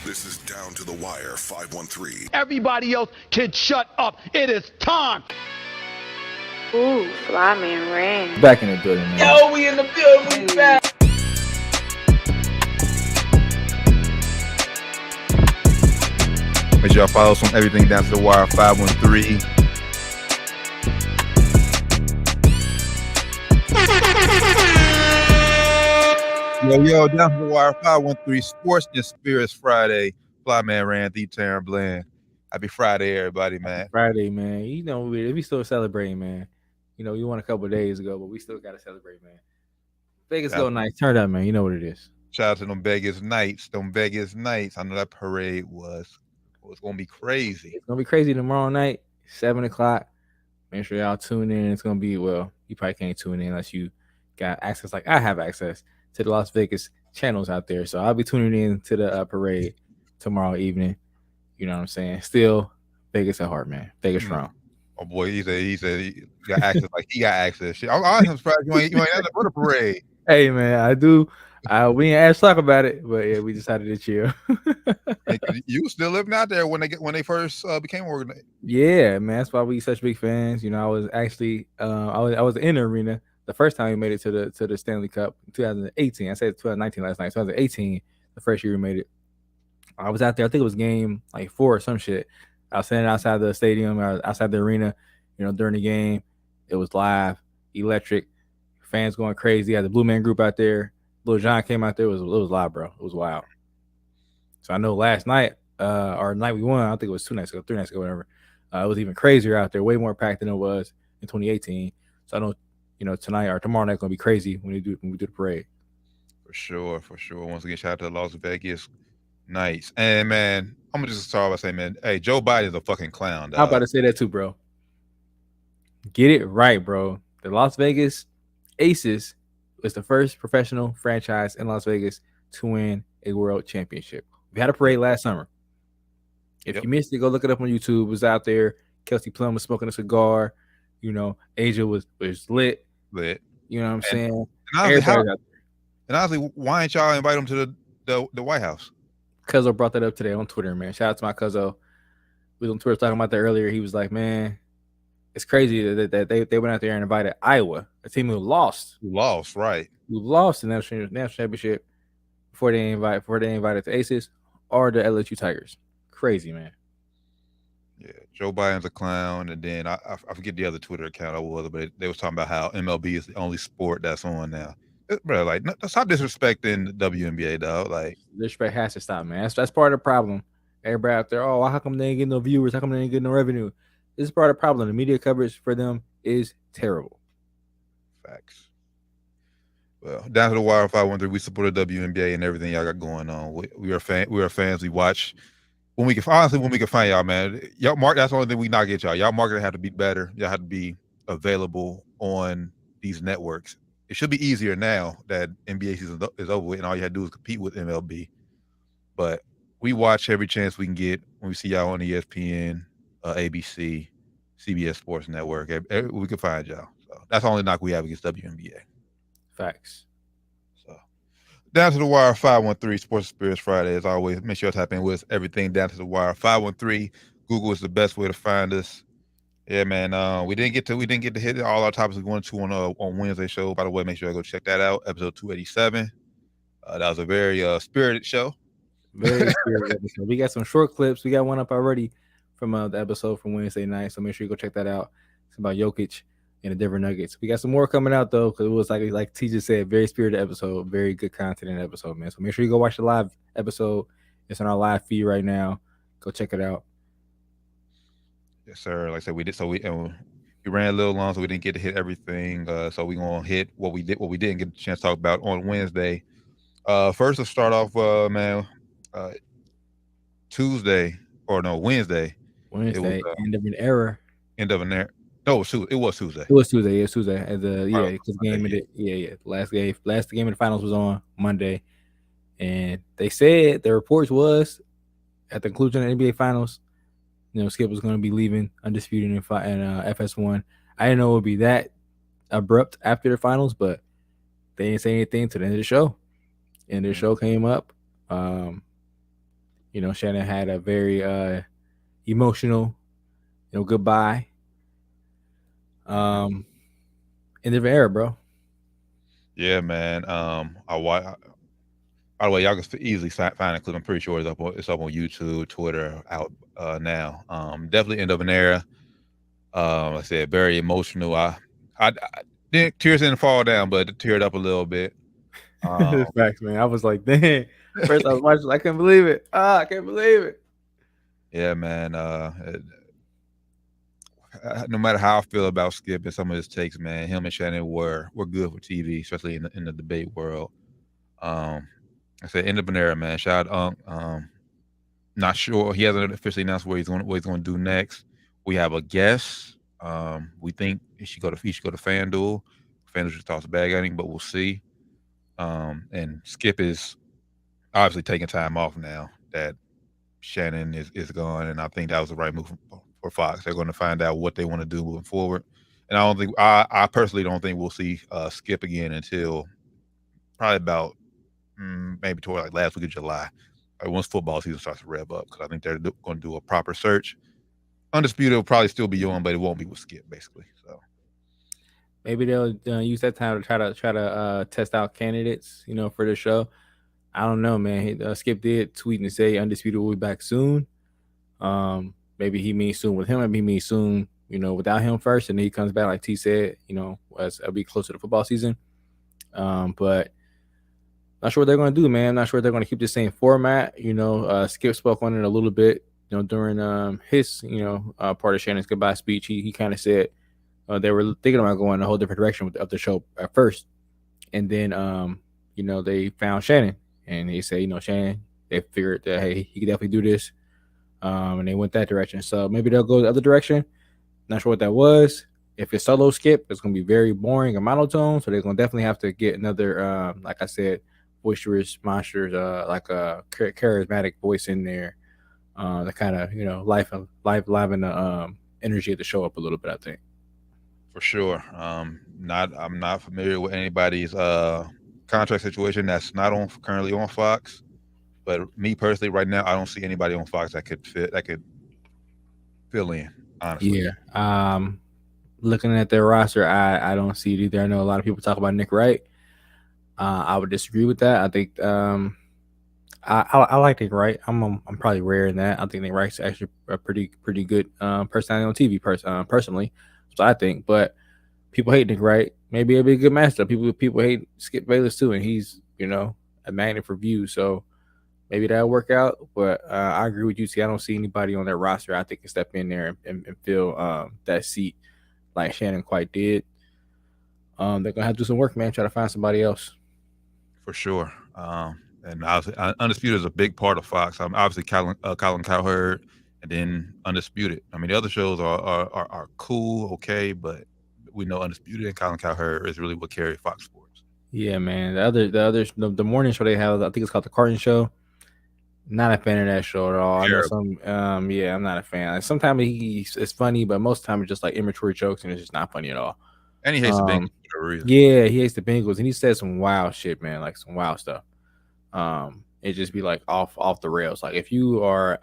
This is Down to the Wire 513. Everybody else can shut up. It is time. Ooh, Flyman Rand. Back in the building, man. Yo, we in the building, we back. Make sure y'all follow us on everything Down to the Wire 513. Yo, Down to the Wire 513 Sports and Spirits Friday. Flyman Rand, the Tarren Randall. Happy Friday, everybody, man. Friday, man. You know, we still celebrating, man. You know, you won a couple of days ago, but we still got to celebrate, man. Vegas go nice. Turned up, man. You know what it is. Shout out to them Vegas Knights. I know that parade was going to be crazy. It's going to be crazy tomorrow night, 7 o'clock. Make sure y'all tune in. It's going to be, well, you probably can't tune in unless you got access like I have access to the Las Vegas channels out there. So I'll be tuning in to the parade tomorrow evening. You know what I'm saying? Still Vegas at heart, man. Vegas strong. Oh boy, he said he got access like he got access. Shit. I'm surprised you ain't had to put a parade. Hey man, I do. We didn't ask talk about it, but yeah, we decided to chill. You still living out there when they first became organized. Yeah, man. That's why we such big fans. You know, I was actually I was in the arena the first time we made it to the Stanley Cup in 2018. I said 2019 last night. 2018, the first year we made it. I was out there. I think it was game like 4 or some shit. I was standing outside the stadium, outside the arena, you know, during the game. It was live, electric, fans going crazy. I had the Blue Man Group out there. Lil Jon came out there. It was live, bro. It was wild. So I know last night, or night we won, I think it was 3 nights ago, whatever. It was even crazier out there, way more packed than it was in 2018. So I know, you know, tonight or tomorrow night going to be crazy when we do the parade. For sure. Once again, shout out to the Las Vegas Knights. And man, I'm gonna just start by saying, man, hey, Joe Biden's a fucking clown, dog. I'm about to say that too, bro. Get it right, bro. The Las Vegas Aces was the first professional franchise in Las Vegas to win a world championship. We had a parade last summer. If you missed it, go look it up on YouTube. It was out there. Kelsey Plum was smoking a cigar. You know, Asia was lit. Lit. You know what I'm saying? And honestly, why ain't y'all invite him to the White House? Cuzzo brought that up today on Twitter, man. Shout out to my Cuzzo. We was on Twitter talking about that earlier. He was like, man, it's crazy that they went out there and invited Iowa, a team who lost. Right. Who lost the national championship before they invited the Aces or the LSU Tigers. Crazy, man. Yeah, Joe Biden's a clown, and then I forget the other Twitter account I was, but they was talking about how MLB is the only sport that's on now. Bro, like, stop disrespecting the WNBA, dog. Like, disrespect has to stop, man. That's part of the problem. Everybody out there, oh, how come they ain't getting no viewers? How come they ain't getting no revenue? This is part of the problem. The media coverage for them is terrible. Facts. Well, Down to the Wire 513, we support the WNBA and everything y'all got going on. We are fans. We watch when we can find y'all, man. Y'all that's the only thing we not get y'all. Y'all marketing have to be better. Y'all have to be available on these networks. It should be easier now that NBA season is over with and all you had to do is compete with MLB. But we watch every chance we can get when we see y'all on ESPN, ABC, CBS Sports Network. We can find y'all. So that's the only knock we have against WNBA. Facts. So Down to the Wire 513 Sports Spirits Friday. As always, make sure you tap in with us. Everything Down to the Wire 513. Google is the best way to find us. Yeah, man. We didn't get to hit all our topics we're going to on Wednesday show. By the way, make sure you go check that out. Episode 287. That was a very spirited show. Very spirited episode. We got some short clips. We got one up already from the episode from Wednesday night. So make sure you go check that out. It's about Jokic and the Denver Nuggets. We got some more coming out though, because it was like T just said, very spirited episode, very good content in the episode, man. So make sure you go watch the live episode. It's on our live feed right now. Go check it out. Yes, sir. Like I said, we did. So we ran a little long, so we didn't get to hit everything. So we gonna hit what we didn't get a chance to talk about on Wednesday. First, let's start off, man. Wednesday. Wednesday. End of an era. End of an era. No, it was Tuesday. It was Tuesday. Yeah, Tuesday. As because game of the last game of the finals was on Monday, and they said the reports was at the conclusion of the NBA finals, you know, Skip was going to be leaving Undisputed in FS1. I didn't know it would be that abrupt after the finals, but they didn't say anything to the end of the show. And the show came up. Shannon had a very emotional, goodbye. In different era, bro. Yeah, man. By the way, y'all can easily find a clip. I'm pretty sure it's up on YouTube, Twitter, out now. Definitely end of an era. Like I said, very emotional. I didn't tears didn't fall down, but it teared up a little bit. Facts, man. I was like, dang. First I was watching, I couldn't believe it. I can't believe it. Yeah, man. No matter how I feel about Skip and some of his takes, man, him and Shannon were good for TV, especially in the debate world. I said end of an era, man. Shout out Unc. Not sure. He hasn't officially announced what he's going to do next. We have a guest. We think he should go to FanDuel. FanDuel should toss a bag at him, but we'll see. And Skip is obviously taking time off now that Shannon is gone, and I think that was the right move for Fox. They're going to find out what they want to do moving forward. And I personally don't think we'll see Skip again until probably about maybe toward like last week of July, or once football season starts to rev up, because I think they're going to do a proper search. Undisputed will probably still be on, but it won't be with Skip, basically. So maybe they'll use that time to try to test out candidates, for the show. I don't know, man. Skip did tweet and say Undisputed will be back soon. Maybe he means soon with him, maybe he means soon, without him first, and then he comes back like T said, as it'll be closer to football season. But not sure what they're going to do, man. Not sure if they're going to keep the same format. Skip spoke on it a little bit, during his, part of Shannon's goodbye speech. He kind of said they were thinking about going a whole different direction of the show at first, and then they found Shannon, and they say, Shannon, they figured that hey, he could definitely do this, and they went that direction. So maybe they'll go the other direction. Not sure what that was. If it's solo Skip, it's going to be very boring and monotone. So they're going to definitely have to get another, like I said, boisterous monsters, like a charismatic voice in there, to kind of liven the energy of the show up a little bit, I think. For sure. I'm not familiar with anybody's contract situation that's not currently on Fox, but me personally, right now, I don't see anybody on Fox that could fill in. Honestly, yeah. Looking at their roster, I don't see it either. I know a lot of people talk about Nick Wright. I would disagree with that. I think I like Nick Wright. I'm probably rare in that. I think Nick Wright's actually a pretty good personality on TV personally. So I think, but people hate Nick Wright. Maybe it'll be a good matchup. People hate Skip Bayless too, and he's a magnet for views. So maybe that'll work out. But I agree with you. See, I don't see anybody on their roster I think can step in there and fill that seat like Shannon quite did. They're gonna have to do some work, man. Try to find somebody else. For sure. And obviously, Undisputed is a big part of Fox. Obviously, Colin Cowherd, and then Undisputed. I mean, the other shows are cool, okay, but we know Undisputed and Colin Cowherd is really what carry Fox Sports. Yeah, man. The morning show they have, I think it's called the Carton Show. Not a fan of that show at all. Terrible. I know I'm not a fan. Like, sometimes it's funny, but most of the time it's just like immature jokes, and it's just not funny at all. And he hates the Bengals for a reason. Yeah, he hates the Bengals, and he said some wild shit, man, like some wild stuff. It just be like off the rails. Like if you are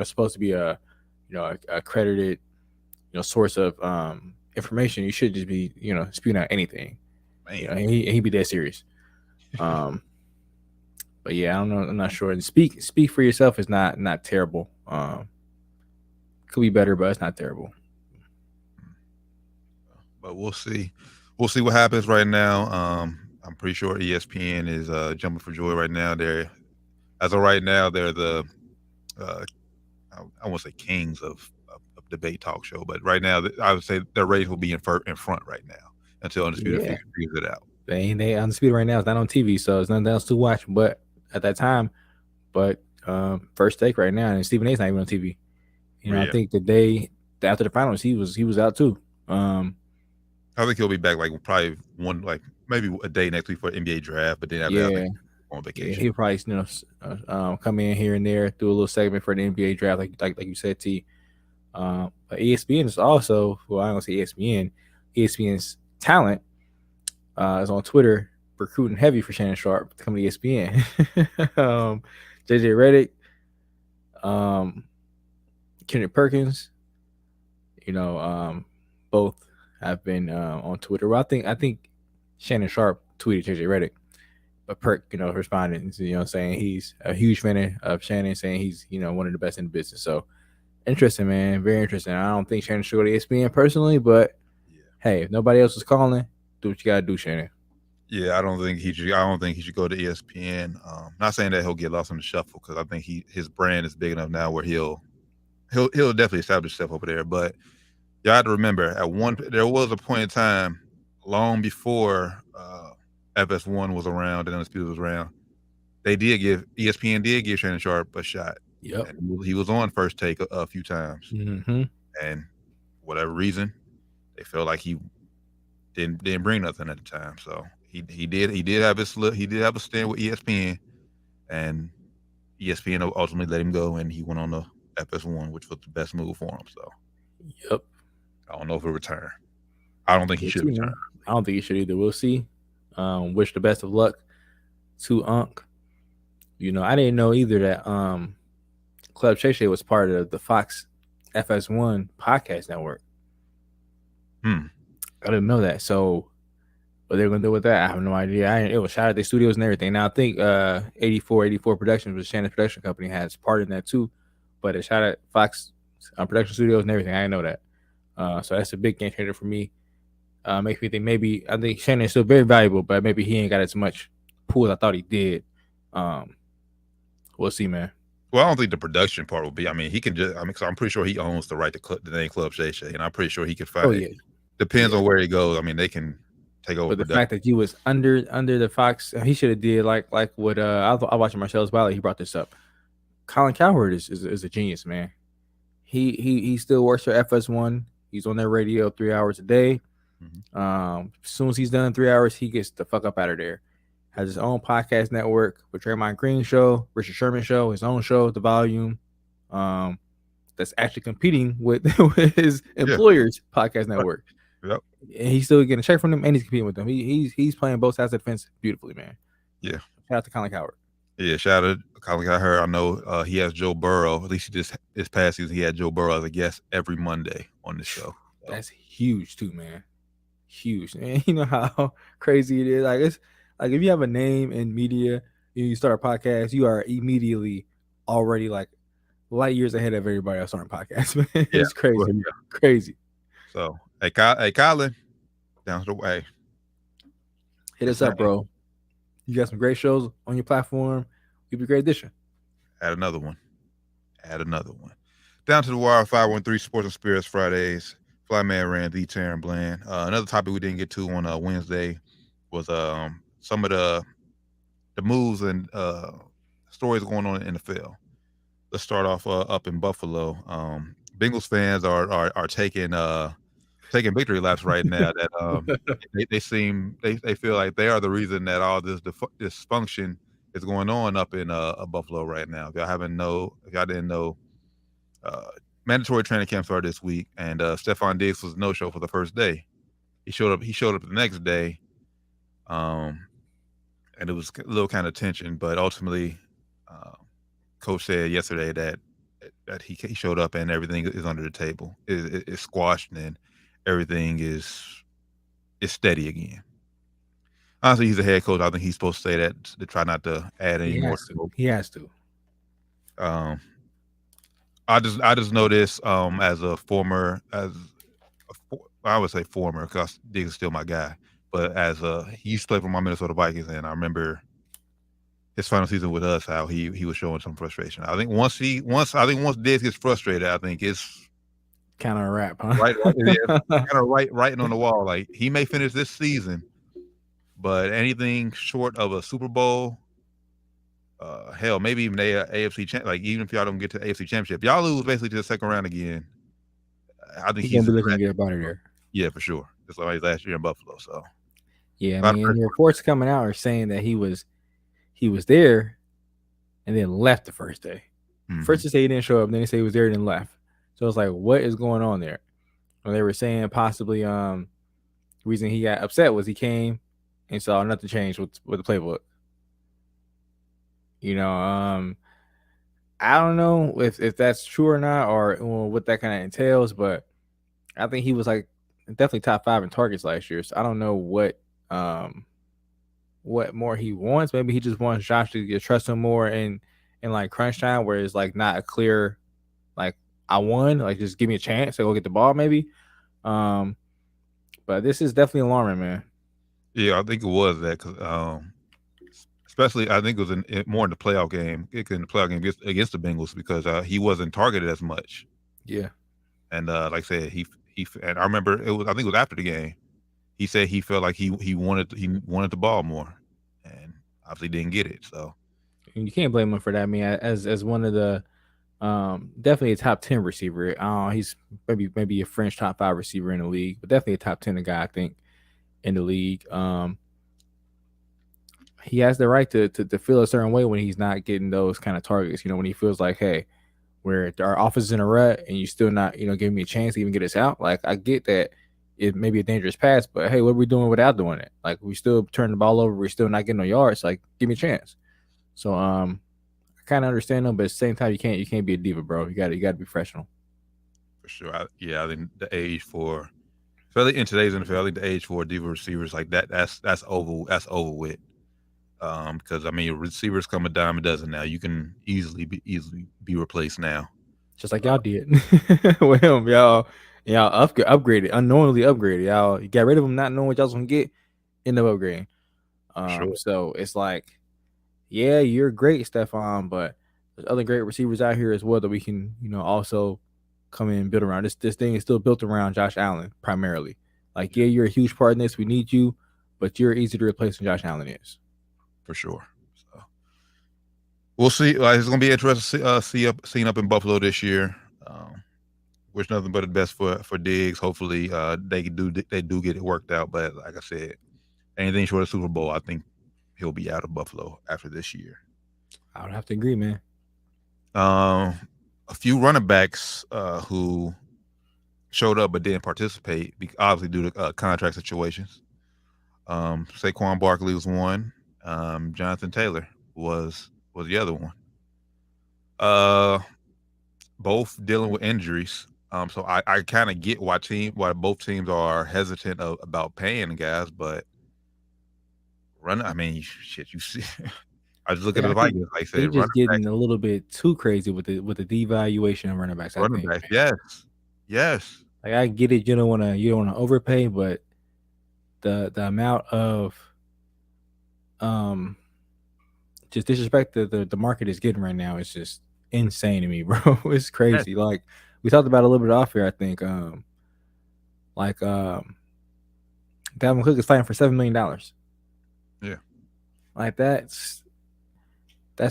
supposed to be a accredited source of information, you should just be spewing out anything. And he'd be dead serious. But yeah, I don't know. I'm not sure. And speak for yourself is not terrible. Could be better, but it's not terrible. But we'll see. We'll see what happens right now. I'm pretty sure ESPN is jumping for joy right now. As of right now, they're the I won't say kings of debate talk show, but right now I would say their ratings will be in front right now until Undisputed figures it out. They Undisputed right now is not on TV, so there's nothing else to watch. But at that time, First Take right now, and Stephen A's not even on TV. I think the day after the finals, he was out too. I think he'll be back like probably maybe a day next week for the NBA draft, but then after that, on vacation. Yeah, he'll probably come in here and there, do a little segment for the NBA draft, like you said, T. But ESPN is also, well, I don't say ESPN. ESPN's talent is on Twitter recruiting heavy for Shannon Sharpe to come to ESPN. JJ Redick Kendrick Perkins, both have been on Twitter. Well, I think Shannon Sharpe tweeted JJ Redick, but Perk, responded, saying he's a huge fan of Shannon, saying he's, one of the best in the business. So interesting, man. Very interesting. I don't think Shannon should go to ESPN personally, but hey, if nobody else is calling, do what you gotta do, Shannon. Yeah, I don't think he should go to ESPN. Not saying that he'll get lost in the shuffle, because I think his brand is big enough now where he'll definitely establish himself over there. But you have to remember, there was a point in time long before FS1 was around and Undisputed was around. ESPN did give Shannon Sharpe a shot. Yep. And he was on First Take a few times, and whatever reason, they felt like he didn't bring nothing at the time. So he did have a stand with ESPN, and ESPN ultimately let him go, and he went on the FS1, which was the best move for him. So yep. I don't know if he'll return. I don't think he should return. I don't think he should either. We'll see. Wish the best of luck to Unc. I didn't know either that Club Shay Shay was part of the Fox FS1 podcast network. I didn't know that. So what they're gonna do with that, I have no idea. It was shot at the studios and everything. Now I think 84 Productions, which Shannon's production company, has part in that too. But it shot at Fox production studios and everything. I didn't know that. So that's a big game changer for me. Makes me think I think Shannon's still very valuable, but maybe he ain't got as much pull as I thought he did. We'll see, man. Well, I don't think the production part will be. I mean, he can just. Cause I'm pretty sure he owns the right to the name Club Shay Shay, and I'm pretty sure he can find. Oh yeah. Depends on where he goes. I mean, they can take over. But the fact that you was under the Fox, he should have did like what I watched Marcellus Wiley. He brought this up. Colin Cowherd is a genius, man. He still works for FS1. He's on their radio 3 hours a day. As soon as he's done 3 hours, he gets the fuck up out of there. Has his own podcast network with Draymond Green show, Richard Sherman show, his own show, The Volume. That's actually competing with his employer's podcast network. Yep. And he's still getting a check from them, and he's competing with them. He's playing both sides of the fence beautifully, man. Yeah. Shout out to Colin Cowherd. Yeah, shout out to Colin Cowherd. I know he has Joe Burrow. At least this past season, he had Joe Burrow as a guest every Monday on the show. So. That's huge too, man. Huge. And you know how crazy it is. Like it's like if you have a name in media, you start a podcast, you are immediately already like light years ahead of everybody else starting podcasts, man. It's crazy. Well, Crazy. So hey Colin, down the way. Hit us up, bro. You got some great shows on your platform. You'd be a great addition. Add another one. Down to the wire, 513 Sports and Spirits Fridays. Flyman Rand, the Tarren Bland. Another topic we didn't get to on Wednesday was some of the moves and stories going on in the NFL. Let's start off up in Buffalo. Bengals fans are taking victory laps right now. That they feel like they are the reason that all this dysfunction is going on up in Buffalo right now. If y'all didn't know, mandatory training camp started this week, and Stefon Diggs was no show for the first day. He showed up the next day, and it was a little kind of tension. But ultimately, Coach said yesterday that he showed up and everything is under the table. It's squashed and everything is steady again. Honestly, he's a head coach. I think he's supposed to say that to try not to add any more. He has to. I just know this as a former, I would say former, because Diggs is still my guy. But he used to play for my Minnesota Vikings, and I remember his final season with us, how he was showing some frustration. I think once Diggs gets frustrated, I think it's kind of a wrap, huh? Right, kind of writing on the wall. Like he may finish this season, but anything short of a Super Bowl, hell, maybe even the AFC champ. Like even if y'all don't get to the AFC championship, y'all lose basically to the second round again. I think he's gonna be looking to get out of there. Yeah, for sure. Just like last year in Buffalo. So yeah, I mean, the reports coming out are saying that he was there and then left the first day. Mm-hmm. First they say he didn't show up, then they say he was there and then left. So it's like, what is going on there? Well, they were saying possibly the reason he got upset was he came and saw nothing change with the playbook. I don't know if that's true or not, or what that kind of entails, but I think he was like definitely top 5 in targets last year. So I don't know what more he wants. Maybe he just wants Josh to trust him more in like crunch time, where it's like not a clear like I won, like just give me a chance to go get the ball, maybe. But this is definitely alarming, man. Yeah, I think it was that because especially I think it was more in the playoff game, in the playoff game against the Bengals because he wasn't targeted as much. Yeah, and like I said, he and I remember I think it was after the game. He said he felt like he wanted the ball more, and obviously didn't get it. So and you can't blame him for that. I mean, as one of the definitely a top 10 receiver. He's maybe a French top 5 receiver in the league, but definitely a top 10 guy, I think, in the league. He has the right to feel a certain way when he's not getting those kind of targets. When he feels like, hey, where our offense is in a rut and you still not, giving me a chance to even get us out. Like, I get that it may be a dangerous pass, but hey, what are we doing without doing it? Like, we still turn the ball over, we're still not getting no yards. Like, give me a chance. So I kind of understand them, but at the same time, you can't be a diva, bro. You got to be professional. For sure, I think the age for, especially in today's NFL, I think the age for diva receivers like that's over with. Because I mean, receivers come a dime a dozen now. You can easily be replaced now, just like y'all did. With him, y'all upgraded, unknowingly upgraded. Y'all you got rid of him, not knowing what y'all was gonna get, end up upgrading. Sure. So it's like, yeah, you're great, Stefon, but there's other great receivers out here as well that we can, also come in and build around. This thing is still built around Josh Allen primarily. Like, yeah, you're a huge part in this. We need you, but you're easy to replace when Josh Allen is. For sure. So we'll see. It's going to be interesting to seeing up in Buffalo this year. Wish nothing but the best for Diggs. Hopefully, they do get it worked out. But like I said, anything short of Super Bowl, I think he'll be out of Buffalo after this year. I would have to agree, man. A few running backs who showed up but didn't participate, obviously due to contract situations. Saquon Barkley was one. Jonathan Taylor was the other one. Both dealing with injuries. So I kind of get why both teams are hesitant about paying the guys, but I mean, shit, you see. I was looking at the Vikings. Like I said, they're just getting a little bit too crazy with the devaluation of running backs. Running backs, yes. Like, I get it. You don't want to overpay, but the amount of just disrespect that the market is getting right now is just insane to me, bro. It's crazy. Yes. Like, we talked about a little bit off here, I think. Dalvin Cook is fighting for $7 million. Yeah, like that's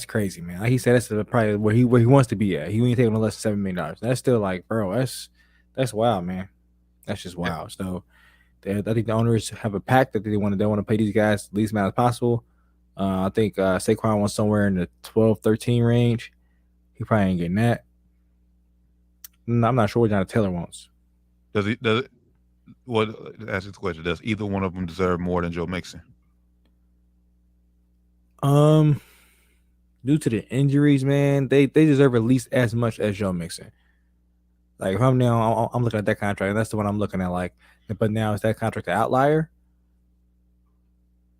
crazy, man. Like he said, that's probably where he wants to be at. He ain't taking no less than $7 million. That's still like, bro, that's wild, man. That's just wild. Yeah. So I think the owners have a pact that they want to pay these guys the least amount as possible. I think Saquon wants somewhere in the 12-13 range. He probably ain't getting that. I'm not sure what Jonathan Taylor wants. Does he? Ask this question: does either one of them deserve more than Joe Mixon? Due to the injuries, man, they deserve at least as much as Joe Mixon. Like, if I'm looking at that contract, and that's the one I'm looking at. Like, but now is that contract an outlier?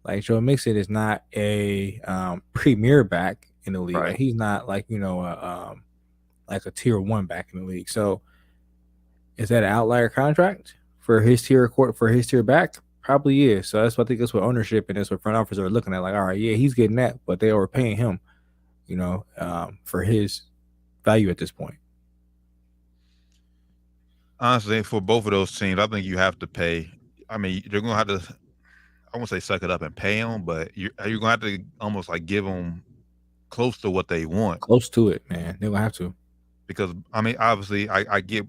Like, Joe Mixon is not a premier back in the league. Right. Like, he's not like like a tier 1 back in the league. So, is that an outlier contract for his tier back? Probably is. So I think that's what ownership and that's what front office are looking at. Like, all right, yeah, he's getting that, but they are paying him, for his value at this point. Honestly, for both of those teams, I think you have to pay. I mean, you're going to have to, I won't say suck it up and pay them, but you're going to have to almost like give them close to what they want. Close to it, man. They're going to have to. Because, I mean, obviously, I get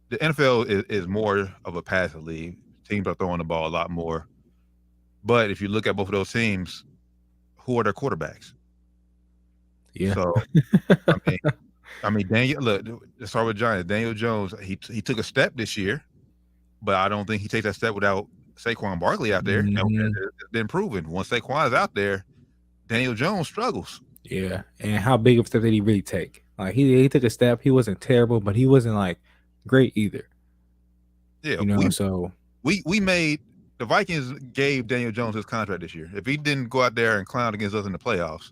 the NFL is more of a passing league. Teams are throwing the ball a lot more. But if you look at both of those teams, who are their quarterbacks? Yeah. So, I mean, let's start with Giants. Daniel Jones, he took a step this year, but I don't think he takes that step without Saquon Barkley out there. Mm-hmm. And it's been proven. Once Saquon is out there, Daniel Jones struggles. Yeah, and how big of a step did he really take? Like he took a step. He wasn't terrible, but he wasn't like great either. Yeah, so we made the Vikings gave Daniel Jones his contract this year. If he didn't go out there and clown against us in the playoffs,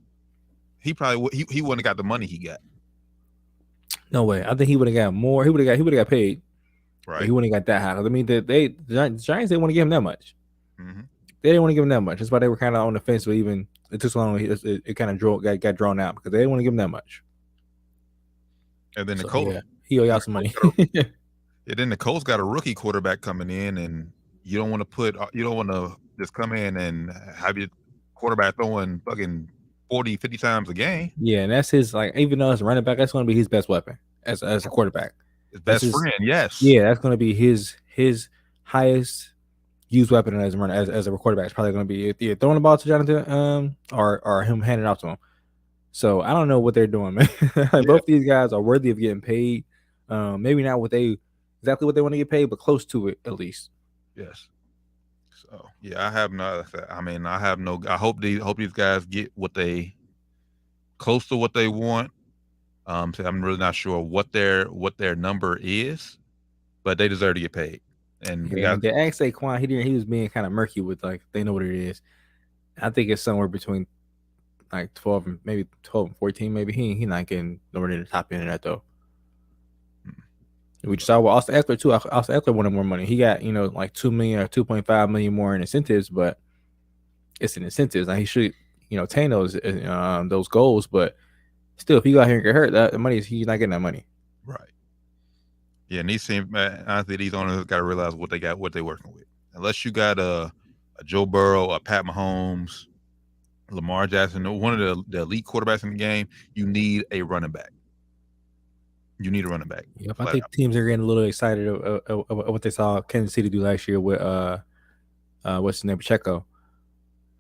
he probably he wouldn't have got the money he got. No way. I think he would have got more. He would have got paid. Right. He wouldn't have got that high. I mean, the Giants didn't want to give him that much. Mm-hmm. They didn't want to give him that much. That's why they were kind of on the fence. But even it took so long, it kind of got drawn out because they didn't want to give him that much. And then the Colts, he owe y'all some money. And then the Colts got a rookie quarterback coming in, and you don't want to just come in and have your quarterback throwing fucking 40, 50 times a game. Yeah, and that's his, like, even though it's a running back, that's going to be his best weapon as a quarterback. His best friend, yes. Yeah, that's going to be his highest used weapon as a quarterback. It's probably going to be either throwing the ball to Jonathan or him handing it off to him. So I don't know what they're doing, man. Both these guys are worthy of getting paid. Maybe not exactly what they want to get paid, but close to it at least. Yes. So yeah, I hope these guys get close to what they want. So I'm really not sure what their number is, but they deserve to get paid. And they asked Saquon, he was being kind of murky with, like, they know what it is. I think it's somewhere between like 12 and 14. Maybe he not getting nowhere near the top end of that though. We just saw Austin Eckler too. Austin Eckler wanted more money. He got, like $2 million or $2.5 million more in incentives, but it's an incentives. Now he should, attain those goals, but still, if you go out here and get hurt, that money he's not getting that money. Right. Yeah, and honestly, these owners got to realize what they're working with. Unless you got a Joe Burrow, a Pat Mahomes, Lamar Jackson, one of the elite quarterbacks in the game, you need a running back. Yep, I think teams are getting a little excited of what they saw Kansas City do last year with what's his name, Pacheco,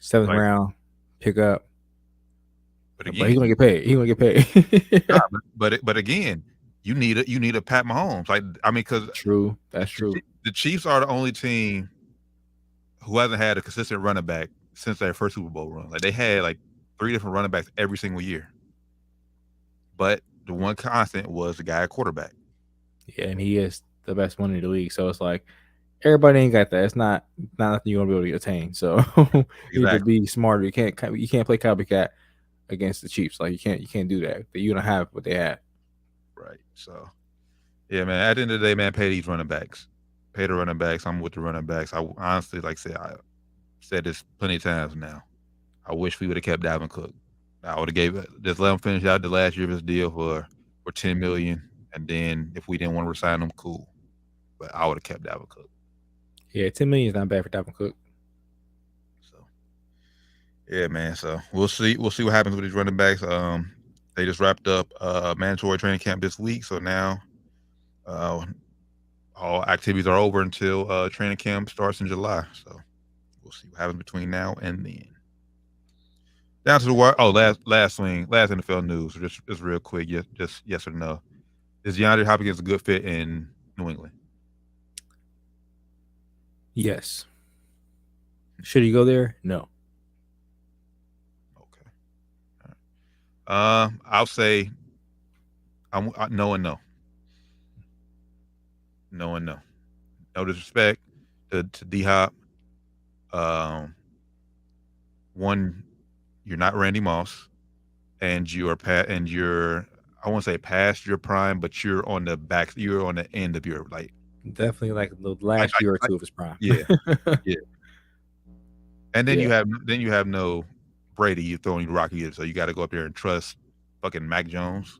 7th round pickup. But again, he's gonna get paid. But again, you need a Pat Mahomes. Because that's true. The Chiefs are the only team who hasn't had a consistent running back since their first Super Bowl run. Like, they had like 3 different running backs every single year, but the one constant was the guy at quarterback. Yeah, and he is the best one in the league. So it's like everybody ain't got that. It's not nothing you're gonna be able to attain. So you need to be smarter. You can't play copycat against the Chiefs. Like, you can't do that. You don't have what they had. Right. So yeah, man. At the end of the day, man, pay these running backs. Pay the running backs. I'm with the running backs. I honestly, like I said this plenty of times now. I wish we would have kept Dalvin Cook. I would have just let him finish out the last year of his deal for $10 million, and then if we didn't want to resign him, cool. But I would have kept Dalvin Cook. Yeah, $10 million is not bad for Dalvin Cook. So yeah, man. So we'll see what happens with these running backs. They just wrapped up mandatory training camp this week, so now all activities are over until training camp starts in July. So we'll see what happens between now and then. Down to the wire. Oh, last NFL news. Just real quick. Just yes or no. Is DeAndre Hopkins a good fit in New England? Yes. Should he go there? No. Okay. All right. I'll say no and no. No and no. No disrespect to D-Hop. One, you're not Randy Moss, and you're I won't say past your prime, but you're on the end of your, like, definitely like the last year or two of his prime. Yeah. Yeah. And then you have no Brady you throwing you rock either, so you got to go up there and trust fucking Mac Jones.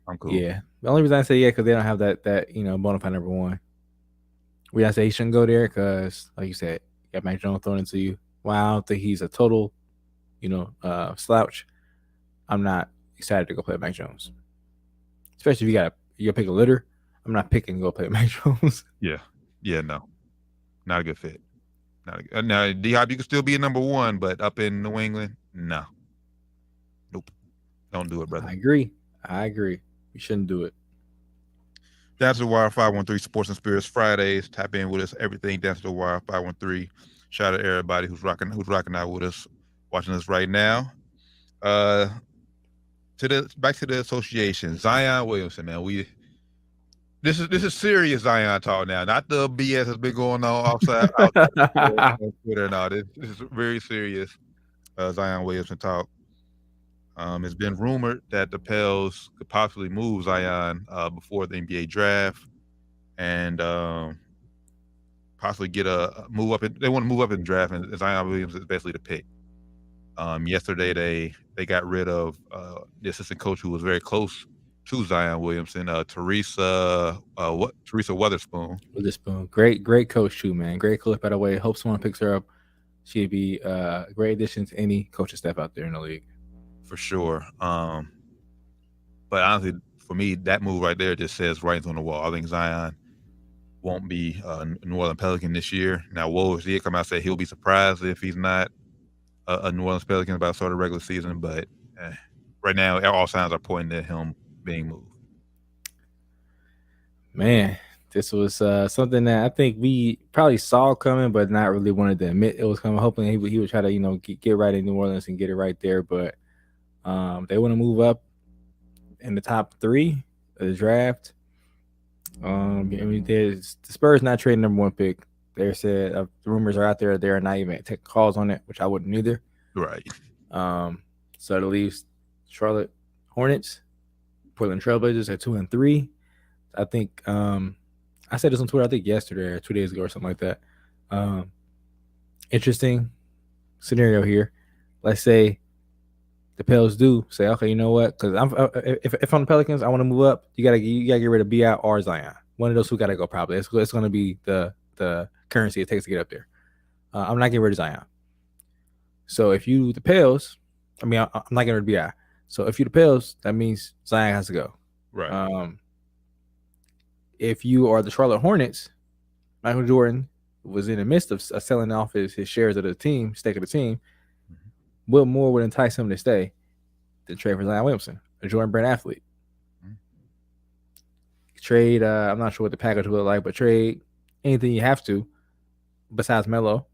I'm cool. Yeah. The only reason I say because they don't have that bona fide number one. We don't say he shouldn't go there because, like you said, you got Mac Jones thrown into you. Well, I don't think he's a total slouch. I'm not excited to go play with Mac Jones, especially if you pick a litter. I'm not picking to go play with Mac Jones. Yeah, no, not a good fit. Now, D-Hop, you can still be a number one, but up in New England, no, nope, don't do it, brother. I agree. You shouldn't do it. Down to the Wire 513 Sports and Spirits Fridays. Tap in with us. Everything Down to the Wire 513. Shout out to everybody who's rocking out with us, watching us right now. back to the association. Zion Williamson, man. This is serious Zion talk now, not the BS that's been going on outside on Twitter. No, this is very serious Zion Williamson talk. It's been rumored that the Pels could possibly move Zion before the NBA draft, and possibly get a move up. They want to move up in the draft, and Zion Williams is basically the pick. Yesterday they got rid of the assistant coach who was very close to Zion Williamson, Teresa Weatherspoon. Great coach too, man. Great coach, by the way. Hope someone picks her up. She'd be a great addition to any coaching staff out there in the league. For sure. But honestly, for me, that move right there just says writing's on the wall. I think Zion won't be a New Orleans Pelican this year. Now, Woj did come out and say he'll be surprised if he's not a New Orleans Pelican by the start of the regular season. But right now, all signs are pointing to him being moved. Man, this was something that I think we probably saw coming, but not really wanted to admit it was coming. Hoping he would try to get right in New Orleans and get it right there. But they want to move up in the top 3 of the draft. The Spurs not trading number 1 pick. They said the rumors are out there. They're not even taking calls on it, which I wouldn't either. Right. So it leaves Charlotte Hornets, Portland Trailblazers at 2 and 3. I think I said this on Twitter, I think yesterday or 2 days ago or something like that. Interesting scenario here. Let's say the Pels do say, okay, you know what? Because if I'm the Pelicans, I want to move up. You gotta get rid of BI or Zion. One of those who gotta go. Probably it's going to be the currency it takes to get up there. I'm not getting rid of Zion. So if you the Pels, I'm not getting rid of BI. So if you the Pels, that means Zion has to go. Right. If you are the Charlotte Hornets, Michael Jordan was in the midst of selling off his shares of the team, stake of the team. What more would entice him to stay than trade for Zion Williamson, a Jordan Brand athlete? Trade, I'm not sure what the package would look like, but trade anything you have to besides Melo.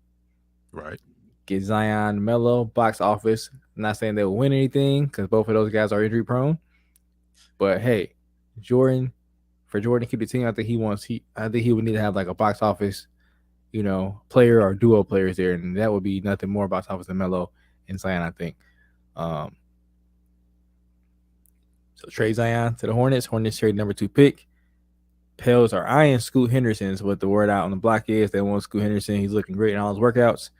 Right. Get Zion, Melo, box office. I'm not saying they will win anything because both of those guys are injury prone. But hey, Jordan to keep the team, I think he would need to have like a box office, player or duo players there, and that would be nothing more box office than Melo and Zion, I think. So trade Zion to the Hornets. Hornets trade number 2 pick. Pels are eyeing Scoot Henderson is what the word out on the block is. They want Scoot Henderson. He's looking great in all his workouts.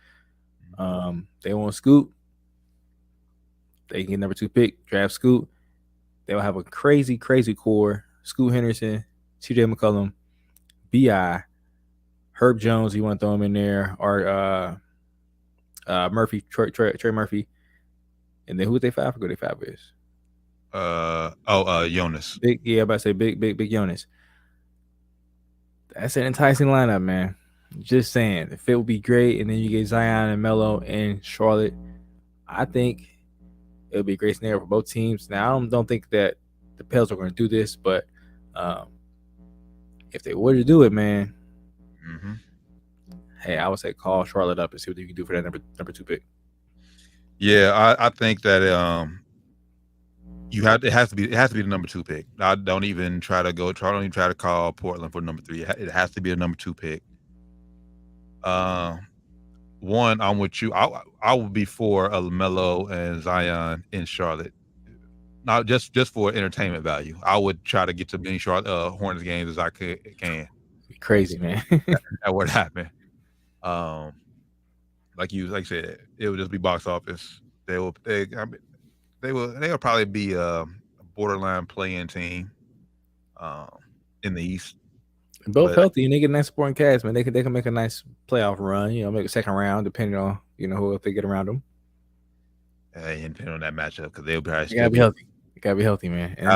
They want Scoot. They can get number 2 pick, draft Scoot. They'll have a crazy core. Scoot Henderson, TJ McCollum, B.I., Herb Jones, you want to throw him in there, or Murphy, Trey Murphy. And then who would they 5? I forget who they 5 is. Jonas. I'm about to say big Jonas. That's an enticing lineup, man. Just saying. The fit would be great, and then you get Zion and Melo and Charlotte. I think it would be a great scenario for both teams. Now, I don't think that the Pels are going to do this, but if they were to do it, man, hey, I would say call Charlotte up and see what you can do for that number 2 pick. Yeah, I think that it has to be the number 2 pick. I don't even try to call Portland for number 3. It has to be a number 2 pick. One, I'm with you. I would be for a Melo and Zion in Charlotte. Not just for entertainment value. I would try to get to many Charlotte Hornets games as I can. Be crazy, man. That would happen. Like you said, it would just be box office. They'll probably be a borderline play-in team in the East. Both healthy, and they get a nice supporting cast, man. They can make a nice playoff run. Make a second round, depending on who if they get around them. And depending on that matchup, because they'll probably gotta be healthy. You gotta be healthy, man. And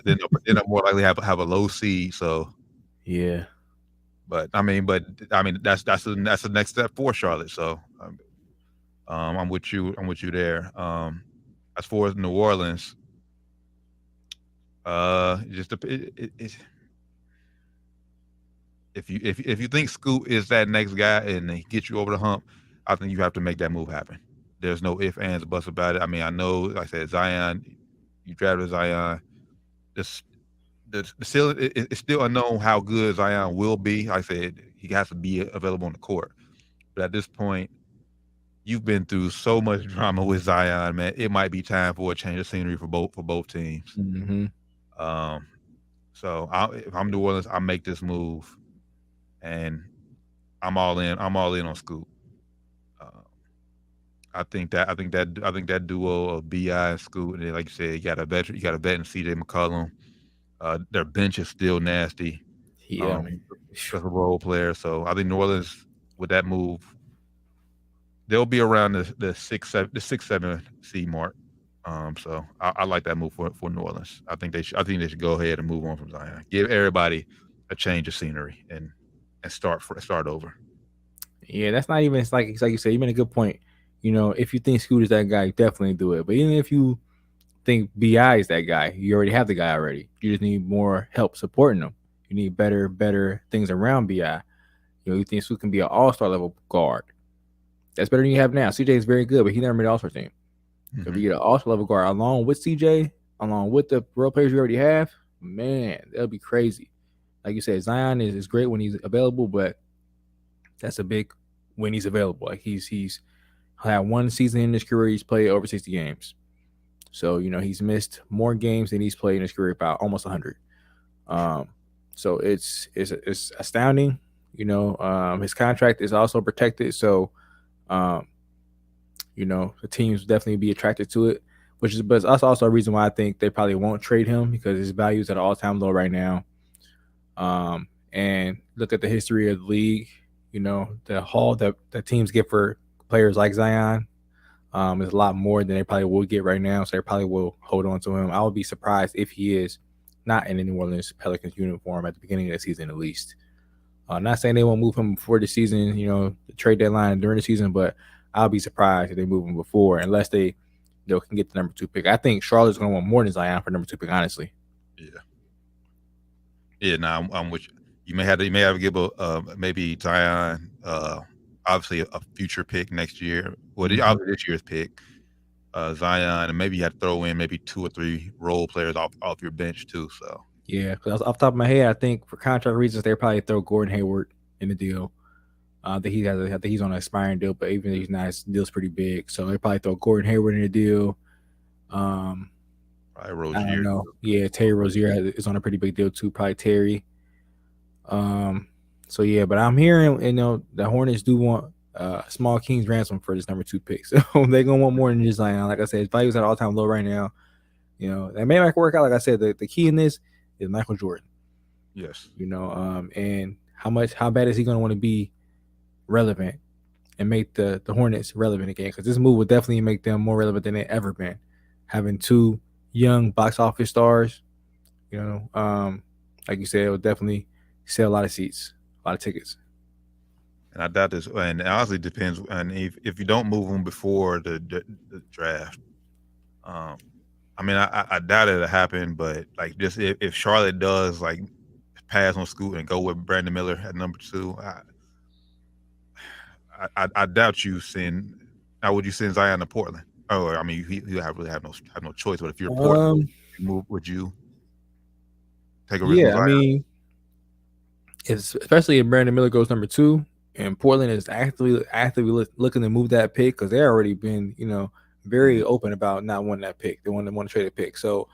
then they'll more likely have a low seed. So yeah. But I mean, that's the next step for Charlotte. So I'm with you there. As far as New Orleans, if you think Scoot is that next guy and he gets you over the hump, I think you have to make that move happen. There's no ifs, ands, or buts about it. I mean, I know, like I said, Zion You drafted Zion. It's still unknown how good Zion will be. Like I said, he has to be available on the court. But at this point, you've been through so much drama with Zion, man. It might be time for a change of scenery for both teams. Mm-hmm. So if I'm New Orleans, I make this move, and I'm all in. I'm all in on Scoot. I think that duo of Bi and Scoot, and then, like you said, you got a vet in CJ McCollum. Their bench is still nasty. Yeah, man. Just a role player. So I think New Orleans with that move, they'll be around the 6-7 seed mark. So I like that move for New Orleans. I think they should go ahead and move on from Zion. Give everybody a change of scenery and start over. Yeah, that's not even. It's like you said. You made a good point. You know, if you think Scoot is that guy, definitely do it. But even if you think Bi is that guy, you already have the guy already. You just need more help supporting him. You need better things around Bi. You know, you think Scoot can be an all-star level guard. That's better than you have now. CJ is very good, but he never made an all-star team. Mm-hmm. If you get an all-star level guard along with CJ, along with the role players you already have, man, that'll be crazy. Like you said, Zion is great when he's available, but that's a big when he's available. Like he's had one season in his career, he's played over 60 games. So, you know, he's missed more games than he's played in his career, about almost 100. So it's astounding. You know, his contract is also protected. So, you know, the teams definitely be attracted to it, but that's also a reason why I think they probably won't trade him, because his value is at an all-time low right now. And look at the history of the league. You know, the haul that teams get for players like Zion is a lot more than they probably will get right now. So they probably will hold on to him. I would be surprised if he is not in the New Orleans Pelicans uniform at the beginning of the season, at least. Not saying they won't move him before the season, you know, the trade deadline during the season, but I'll be surprised if they move him before, unless they can get the number 2 pick. I think Charlotte's going to want more than Zion for number 2 pick, honestly. Yeah. No, I'm with you. You may have to give maybe Zion, obviously a future pick next year. Well, obviously this year's pick, Zion, and maybe you have to throw in maybe 2 or 3 role players off your bench too. So yeah, because off the top of my head, I think for contract reasons, they probably throw Gordon Hayward in the deal. I think he's on an expiring deal, but even if he's not, his deal's pretty big. So they probably throw Gordon Hayward in the deal. Probably Rozier. I don't know. Yeah, Terry Rozier is on a pretty big deal too. Probably Terry. So yeah, but I'm hearing, you know, the Hornets do want small King's ransom for this number 2 pick. So they're gonna want more than just Zion. Like I said, his value is at all-time low right now. You know, that may not work out. Like I said, the key in this is Michael Jordan. Yes. You know, and how bad is he gonna want to be relevant and make the Hornets relevant again? Because this move would definitely make them more relevant than they've ever been. Having 2 young box office stars, you know, like you said, it would definitely sell a lot of seats, a lot of tickets. And I doubt this, and it honestly depends. And if you don't move them before the draft, I mean, I doubt it'll happen. But like, just if Charlotte does like pass on Scoot and go with Brandon Miller at number 2, I doubt you send. Now, would you send Zion to Portland? Oh, I mean, you have no choice. But if you're Portland, would you take a risk? Yeah, I mean, especially if Brandon Miller goes number 2, and Portland is actively looking to move that pick, because they've already been, you know, very open about not wanting that pick. They want to trade a pick. So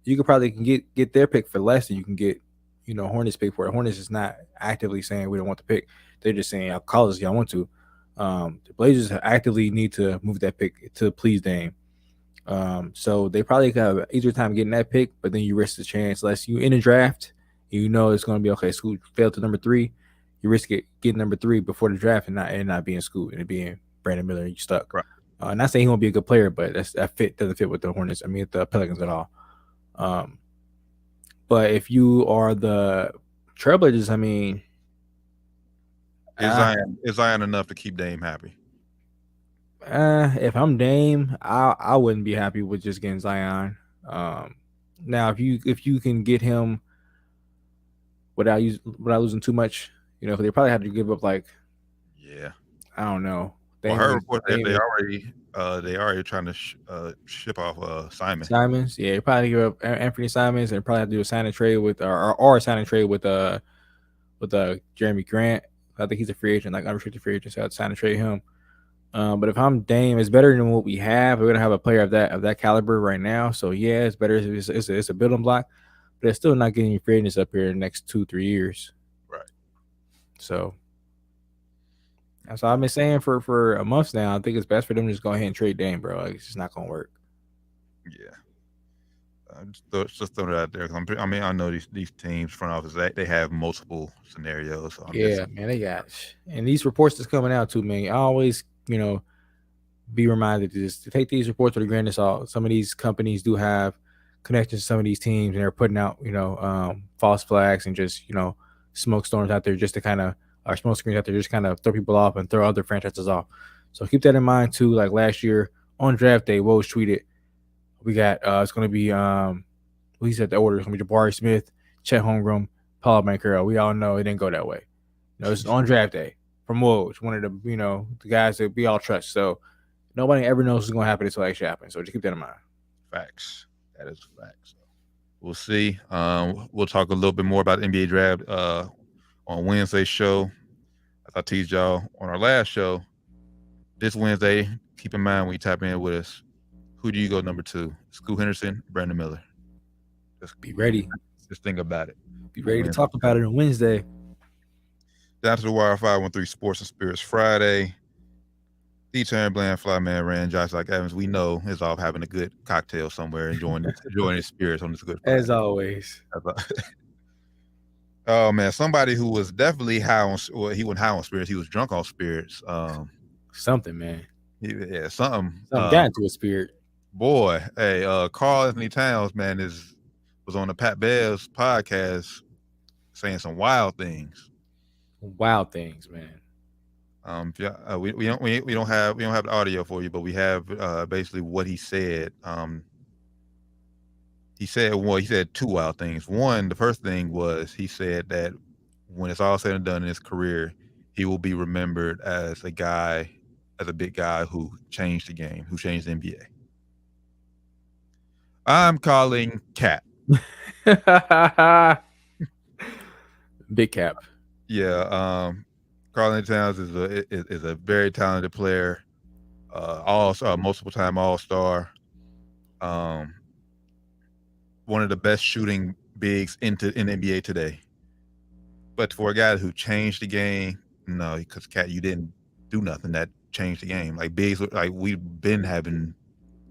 you could probably get their pick for less than you can get, you know, Hornets pick for it. Hornets is not actively saying we don't want the pick. They're just saying, I'll call us if y'all want to. The Blazers actively need to move that pick to please Dame. So they probably have an easier time getting that pick, but then you risk the chance, unless you in a draft, you know it's going to be okay. Scoot failed to number 3. You risk getting number 3 before the draft and not being Scoot and it being Brandon Miller, and you stuck. Right. Not saying he won't be a good player, but that doesn't fit with the Hornets. I mean, the Pelicans at all. But if you are the Trailblazers, I mean, is Zion enough to keep Dame happy? If I'm Dame, I wouldn't be happy with just getting Zion. Now if you can get him without losing too much, you know, they probably had to give up like, yeah, I don't know. I heard report that they are trying to ship off Simon. Simons, yeah, probably give up Anthony Simons and probably have to do a sign and trade with or sign and trade with Jeremy Grant. I think he's a free agent, like unrestricted free agent, so I'd sign and trade him. But if I'm Dame, it's better than what we have. We're gonna have a player of that caliber right now. So yeah, it's better. It's a building block, but it's still not getting your free agents up here in the next 2-3 years. Right. So that's all I've been saying for a month now. I think it's best for them to just go ahead and trade Dame, bro. Like, it's just not gonna work. Yeah. Just throw it out there. I mean, I know these teams, front office, they have multiple scenarios. So man, they got, and these reports that's coming out too, man. I always, be reminded to take these reports with a grain of salt. Some of these companies do have connections to some of these teams, and they're putting out, false flags and just, smoke storms out there just to kind of, or smoke screens out there just kind of throw people off and throw other franchises off. So keep that in mind too. Like last year on draft day, Woj tweeted, we got it's going to be he said the order is going to be Jabari Smith, Chet Holmgren, Paulo Banchero. We all know it didn't go that way. It's on draft day from Woj, one of the the guys that we all trust. So nobody ever knows what's going to happen until it actually happens. So just keep that in mind. Facts. That is facts. We'll see. We'll talk a little bit more about the NBA draft on Wednesday's show. As I teased y'all on our last show, this Wednesday, keep in mind when you tap in with us, who do you go number 2? Scoot Henderson, Brandon Miller. Just be ready. Just think about it. Be ready to talk about it on Wednesday. Down to the Wire 513 Sports and Spirits Friday. D. Tarren Bland, Flyman Rand, Josh like Evans, we know is off having a good cocktail somewhere, enjoying his spirits on this good Friday. As always. Oh man, somebody who was definitely high on, well, he wasn't high on spirits, he was drunk on spirits. Something, man. Yeah, something got into a spirit. Boy, hey, Carl Anthony Towns, man, was on the Pat Bears podcast saying some wild things. Wild things, man. We don't have the audio for you, but we have basically what he said. He said 2 wild things. One, the first thing was he said that when it's all said and done in his career, he will be remembered as a big guy who changed the game, who changed the NBA. I'm calling Cap. Big Cap. Yeah. Karl Anthony Towns is a very talented player, multiple time All-Star. One of the best shooting bigs in the NBA today. But for a guy who changed the game, no, because Cat, you didn't do nothing that changed the game. Like bigs, like we've been having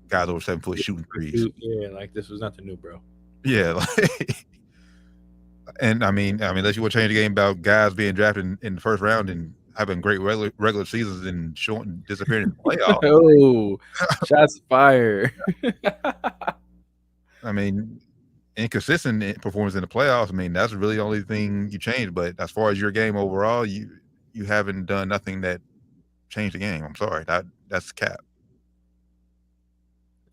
guys over 7 foot shooting threes. Yeah, like this was nothing new, bro. Yeah, like, and I mean, unless you want to change the game about guys being drafted in the first round and having great regular seasons and disappearing in the playoffs. Oh, shots fired. I mean, inconsistent performance in the playoffs. I mean, that's really the only thing you changed. But as far as your game overall, you haven't done nothing that changed the game. I'm sorry, that's Cap.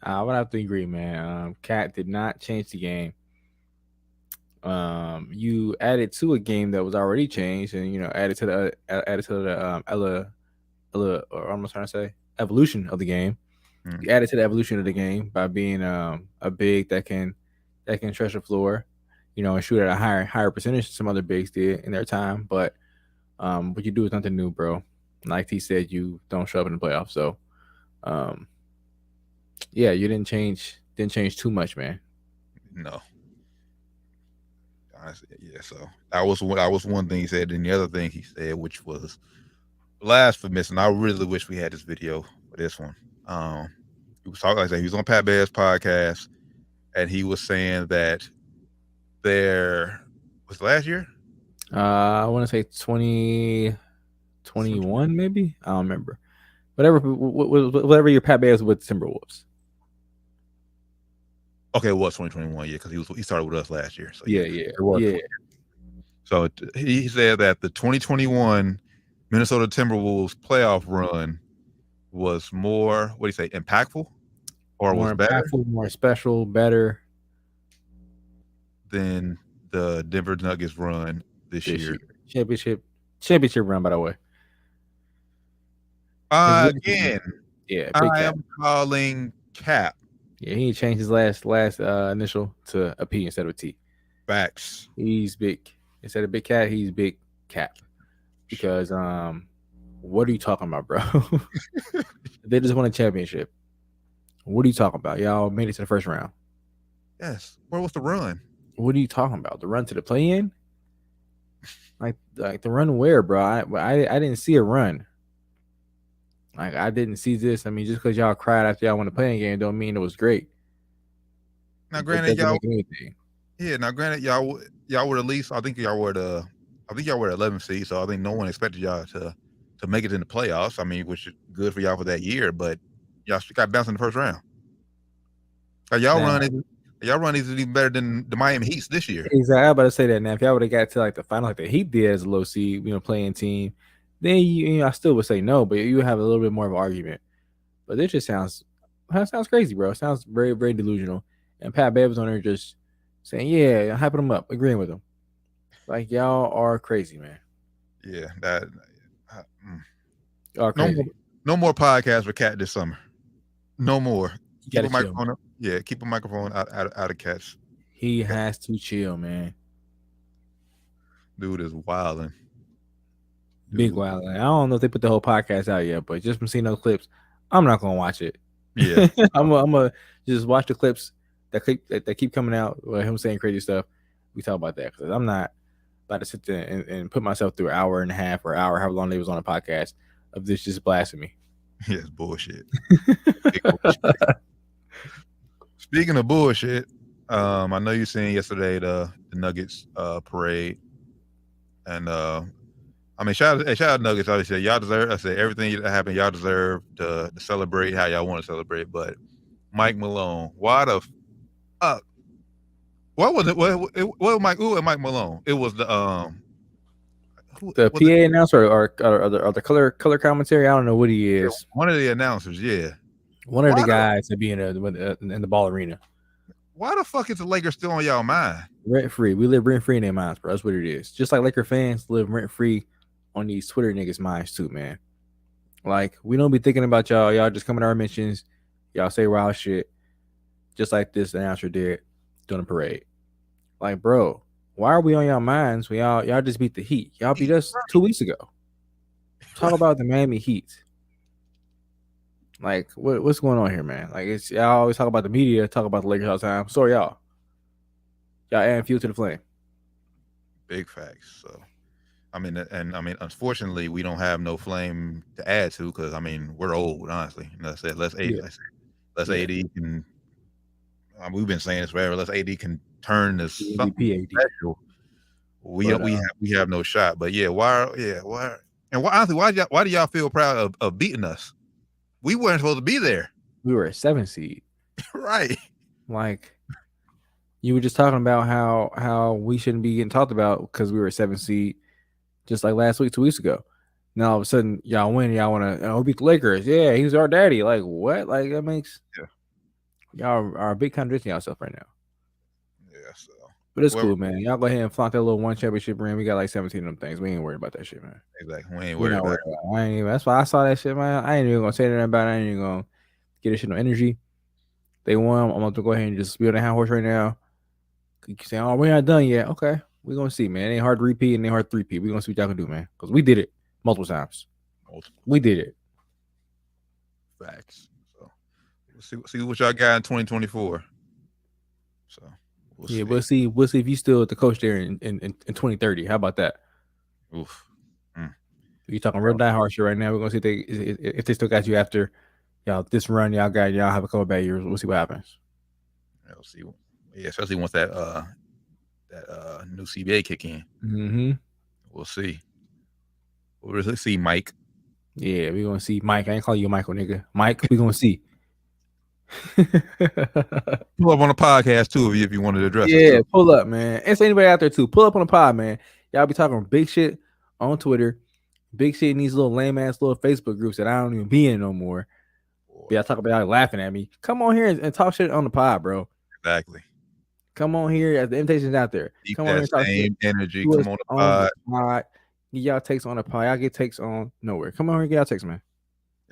I would have to agree, man. Cat did not change the game. You added to a game that was already changed, and added to the or I'm trying to say evolution of the game. Mm-hmm. You added to the evolution of the game by being a big that can stretch the floor, and shoot at a higher percentage than some other bigs did in their time. But what you do is nothing new, bro. Like he said, you don't show up in the playoffs. So, yeah, you didn't change too much, man. No. Yeah, so that was one thing he said, and the other thing he said, which was blasphemous, and I really wish we had this video for this one. He was talking, like I said, he was on Pat Bear's podcast, and he was saying that was last year. I want to say 2021, maybe. I don't remember. Whatever your Pat Bears with the Timberwolves. Okay, it was 2021, yeah, because he started with us last year. So yeah. It was. Yeah. So he said that the 2021 Minnesota Timberwolves playoff run was more, what do you say, impactful? Or more was better? More special, better than the Denver Nuggets run this year. Championship run, by the way. Again, Yeah, big I Cap. am calling Cap. Yeah, he changed his last initial to a P instead of a T. Facts. He's big. Instead of Big Cat, he's Big Cap. Because what are you talking about, bro? They just won a championship. What are you talking about? Y'all made it to the first round. Yes. Where was the run? What are you talking about? The run to the play-in? Like the run where, bro? I didn't see a run. Like I didn't see this. I mean, just because y'all cried after y'all won the playing game, don't mean it was great. Now, granted, y'all. Anything. Yeah. Now, granted, y'all were at least. I think y'all were the 11th seed. So I think no one expected y'all to make it in the playoffs. I mean, which is good for y'all for that year. But y'all got bounced in the first round. Y'all run is even better than the Miami Heat this year. Exactly. I was about to say that now. If y'all would have got to like the final, like the Heat did as a low seed, playing team, then I still would say no, but you have a little bit more of an argument. But this just sounds crazy, bro. It sounds very, very delusional. And Pat Bev was on there just saying, yeah, hyping him up, agreeing with him. Like y'all are crazy, man. Yeah, that. Y'all are crazy. No more podcasts for Cat this summer. No more. Keep a microphone up. Yeah, keep a microphone out of Cat's. He has to chill, man. Dude is wilding. Big wilding. I don't know if they put the whole podcast out yet, but just from seeing those clips, I'm not gonna watch it. Yeah, I'm gonna just watch the clips that keep coming out with him saying crazy stuff. We talk about that because I'm not about to sit there and put myself through an hour and a half or hour, however long they was on a podcast of this just blasphemy. Yes, bullshit. Speaking of bullshit, I know you seen yesterday the Nuggets parade, and I mean shout out Nuggets. I said y'all deserve. I said everything that happened, y'all deserve to celebrate how y'all want to celebrate. But Mike Malone, why the fuck? What was it? What Mike? Who and Mike Malone? It was the PA announcer or the color commentary. I don't know what he is. One of the announcers, yeah. One of the guys to be in the ball arena. Why the fuck is the Lakers still on y'all mind? Rent free. We live rent free in their minds, bro. That's what it is. Just like Laker fans live rent free on these Twitter niggas' minds too, man. Like we don't be thinking about y'all. Y'all just come in our mentions. Y'all say wild shit, just like this announcer did during the parade. Like, bro, why are we on y'all minds when y'all just beat the Heat? Y'all beat us 2 weeks ago. Talk about the Miami Heat. Like, what's going on here, man? Like, it's y'all always talk about the media, talk about the Lakers all the time. Sorry, y'all adding fuel to the flame. Big facts. So, I mean, unfortunately, we don't have no flame to add to because we're old, honestly. And I said, let's AD can. We've been saying this forever. Let's AD can turn this something special. We have no shot. But yeah, why? And honestly, why do y'all feel proud of beating us? We weren't supposed to be there. We were a 7 seed. Right. Like you were just talking about how we shouldn't be getting talked about because we were a 7 seed, just like last week, 2 weeks ago. Now all of a sudden y'all win, y'all want to beat the Lakers. Yeah, he's our daddy. Like what? Like that makes y'all are a big contradiction yourself right now. Yeah, so but it's cool, man. Y'all go ahead and flaunt that little one championship ring. We got like 17 of them things. We ain't worried about that shit, man. Exactly. We ain't worried about it. That's why I saw that shit, man. I ain't even gonna say anything about it. I ain't even gonna get this shit no energy. They won. I'm about to go ahead and just be on the high horse right now. You say, oh, we're not done yet. Okay. We're gonna see, man. It ain't hard to repeat and it ain't hard to repeat. We're gonna see what y'all can do, man. Because we did it multiple times. We did it. Facts. So we'll see what y'all got in 2024. So we'll see if you still the coach there in 2030. How about that? Oof. You talking real die-hard shit right now. We're gonna see if they still got you after y'all this run. Y'all have a couple bad years. We'll see what happens. We'll see. Yeah, especially once that new CBA kick in. Mm-hmm. We'll see. We'll really see Mike. Yeah, we're gonna see Mike. I ain't calling you Michael, nigga. Mike, we're gonna see. Pull up on the podcast too if you wanted to address it. Yeah, pull up, man. It's anybody out there too. Pull up on the pod, man. Y'all be talking big shit on Twitter, big shit in these little lame ass little Facebook groups that I don't even be in no more. Y'all talk about y'all laughing at me. Come on here and talk shit on the pod, bro. Exactly. Come on here as the invitation's out there. Keep come that on here and talk same shit. energy. Come on the pod. Get y'all takes on the pod. Y'all get takes on nowhere. Come on here and get y'all takes, man.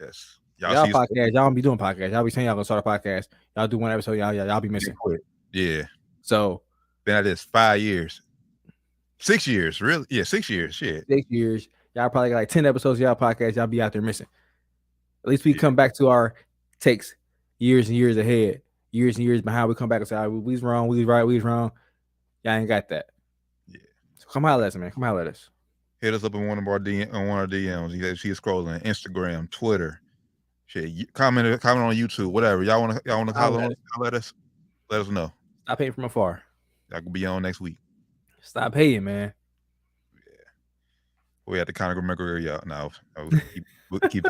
Yes. Y'all podcast, y'all don't be doing podcasts. Y'all be saying y'all gonna start a podcast. Y'all do one episode, y'all be missing. Yeah. So then that is 5 years. 6 years, really? Yeah, 6 years. Shit. 6 years. Y'all probably got like 10 episodes of y'all podcast. Y'all be out there missing. At least we come back to our takes years and years ahead, years and years behind. We come back and say, we was wrong, we was right, we was wrong. Y'all ain't got that. Yeah. So come holler at us, man. Come holler at us. Hit us up in one of our DMs. You guys see us scrolling. Instagram, Twitter. Shit. Comment on YouTube, whatever. Y'all wanna holler at us? Let us know. Stop hating from afar. I could be on next week. Stop hating, man. Yeah. We had the Conor McGregor, y'all. No, keep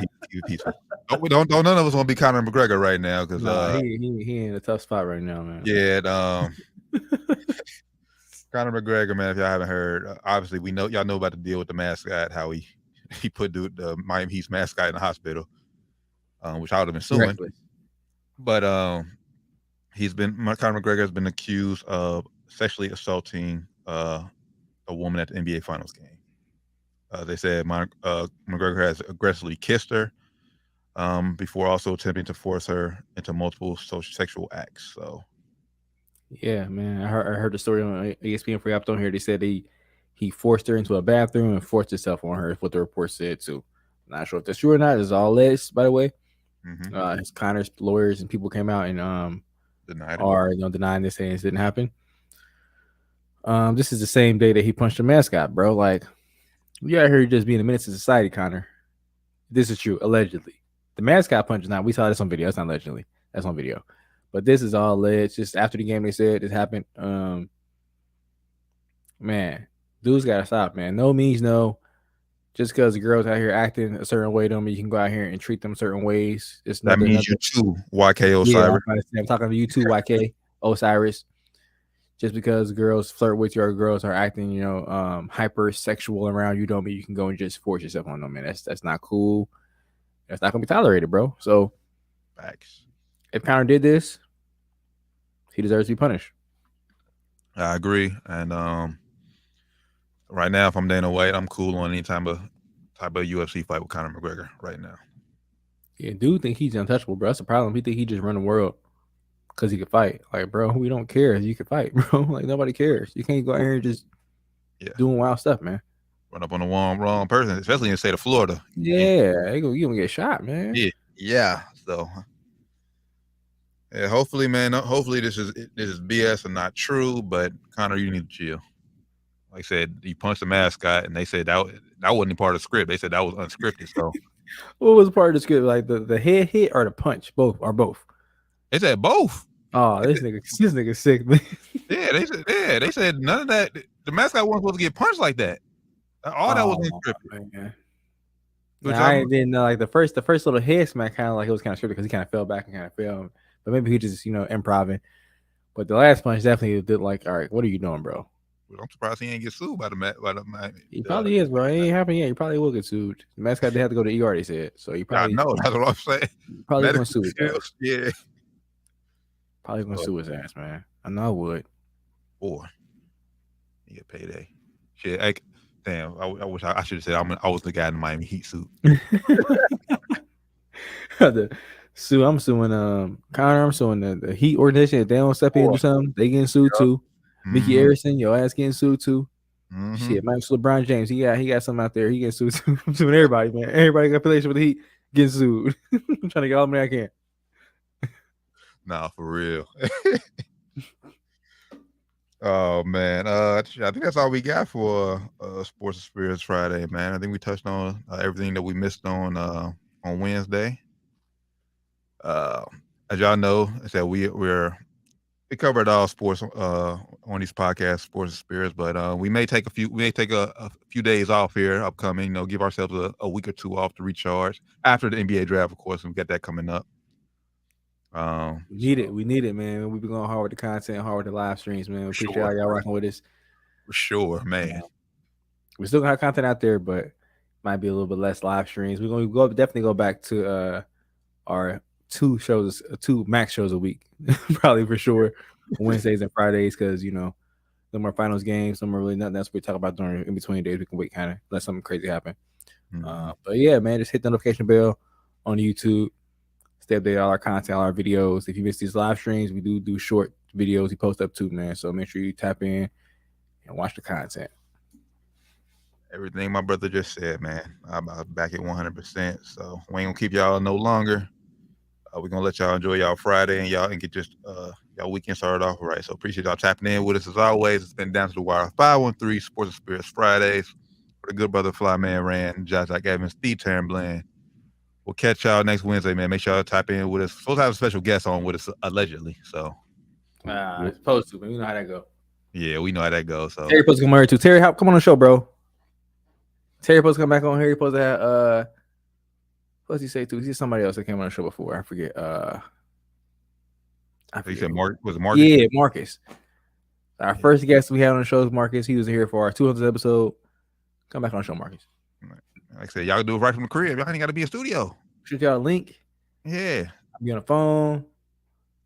peaceful. Don't none of us want to be Conor McGregor right now because he in a tough spot right now, man. Yeah, Conor McGregor, man. If y'all haven't heard, obviously y'all know about the deal with the mascot, how he put the Miami Heat's mascot in the hospital, which I would have been suing. Correctly. But Conor McGregor has been accused of sexually assaulting a woman at the NBA Finals game. They said McGregor has aggressively kissed her before also attempting to force her into multiple sexual acts. So, yeah, man, I heard the story on ESPN for on here. They said he forced her into a bathroom and forced himself on her. Is what the report said too. Not sure if that's true or not. It's all alleged, by the way. Mm-hmm. His Conor's lawyers and people came out and denying this, saying this didn't happen. This is the same day that he punched a mascot, bro. Like, you out here just being a menace to society, Conor. This is true, allegedly. The mascot punch is not. We saw this on video. That's not allegedly. That's on video. But this is all alleged. Just after the game, they said this happened. Man, dudes gotta stop, man. No means no. Just because the girls out here acting a certain way, don't mean you can go out here and treat them certain ways. That means you too, YK Osiris. Yeah, I'm talking to you too, YK Osiris. Just because girls flirt with you or girls are acting, hyper sexual around you, don't mean you can go and just force yourself on them, man. That's not cool. That's not gonna be tolerated, bro. So, facts. If Conor did this, he deserves to be punished. I agree. And right now, if I'm Dana White, I'm cool on any type of UFC fight with Conor McGregor right now. Yeah, dude think he's untouchable, bro. That's the problem. He think he just run the world because he could fight. Like, bro, we don't care if you can fight, bro. Like, nobody cares. You can't go out here and just doing wild stuff, man. Run up on the wrong person, especially in the state of Florida. Yeah, you gonna get shot, man. Yeah. So, hopefully, man. Hopefully, this is BS and not true. But Conor, you need to chill. Like I said, he punched the mascot, and they said that wasn't part of the script. They said that was unscripted. So, what was part of the script? Like the head hit or the punch? Both. They said both. Oh, this nigga sick, man. They said none of that. The mascot wasn't supposed to get punched like that. All that was unscripted. I didn't know. Like the first little head smack, kind of like it was kind of scripted because he kind of fell back and kind of fell. But maybe he just improving. But the last punch definitely did like, all right, what are you doing, bro? Well, I'm surprised he ain't get sued by the He probably is, bro. It ain't happened yet. He probably will get sued. The mascot did have to go to ER, they said. So he probably. I know. That's what I'm saying. Probably going to sue his ass. Yeah. Probably going to sue his ass, man. I know I would. Boy. You get payday. Shit. Damn. I wish I should have said I was the guy in the Miami Heat suit. I'm suing Conor. I'm suing the Heat organization. If they don't step in or something, they getting sued too. Mickey Arison, your ass getting sued too. Shit, Max LeBron James, he got something out there. He getting sued too. I'm suing everybody, man. Everybody got affiliation with the Heat getting sued. I'm trying to get all the money I can. Nah, for real. Oh man, I think that's all we got for Sports and Spirits Friday, man. I think we touched on everything that we missed on Wednesday. As y'all know, I said we covered all sports on these podcasts, Sports and Spirits, but we may take a few days off here upcoming. Give ourselves a week or two off to recharge after the NBA draft, of course. We got that coming up. We need it, man. We've been going hard with the content, hard with the live streams, man. We appreciate y'all rocking with us. For sure, man. We still gonna have content out there, but might be a little bit less live streams. We're gonna definitely go back to our two max shows a week, probably for sure, Wednesdays and Fridays, because no more finals games, no more really nothing else we talk about during in between days. We can wait, kind of let something crazy happen. But yeah, man, just hit the notification bell on YouTube. stay updated all our content, all our videos. If you miss these live streams, we do short videos we post up too, man. So make sure you tap in and watch the content. Everything my brother just said, man. I'm back at 100%. So we ain't gonna keep y'all no longer. We're gonna let y'all enjoy y'all Friday and y'all and get just y'all weekend started off right. So appreciate y'all tapping in with us as always. It's been Down to the Wire 513 Sports and Spirits Fridays for the good brother Flyman Rand, Josh Evans, Steve Tarren Bland. We'll catch y'all next Wednesday, man. Make sure y'all tap in with us. Supposed to have a special guest on with us allegedly. So It's supposed to, but you know how that go. Yeah, we know how that goes. So Terry supposed to come here too. Terry, come on the show, bro. Terry supposed to come back on here. He supposed to have what's he say too? He's somebody else that came on the show before. I forget. He said Mark. Was it Marcus? Yeah, Marcus. Our first guest we had on the show is Marcus. He was here for our 200th episode. Come back on the show, Marcus. Like I said, y'all can do it right from the crib. Y'all ain't got to be in studio. Shoot y'all a link. Yeah. I'll be on the phone.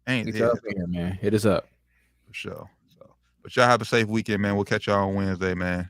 Ain't y'all up here, man. Hit us up. For sure. So, but y'all have a safe weekend, man. We'll catch y'all on Wednesday, man.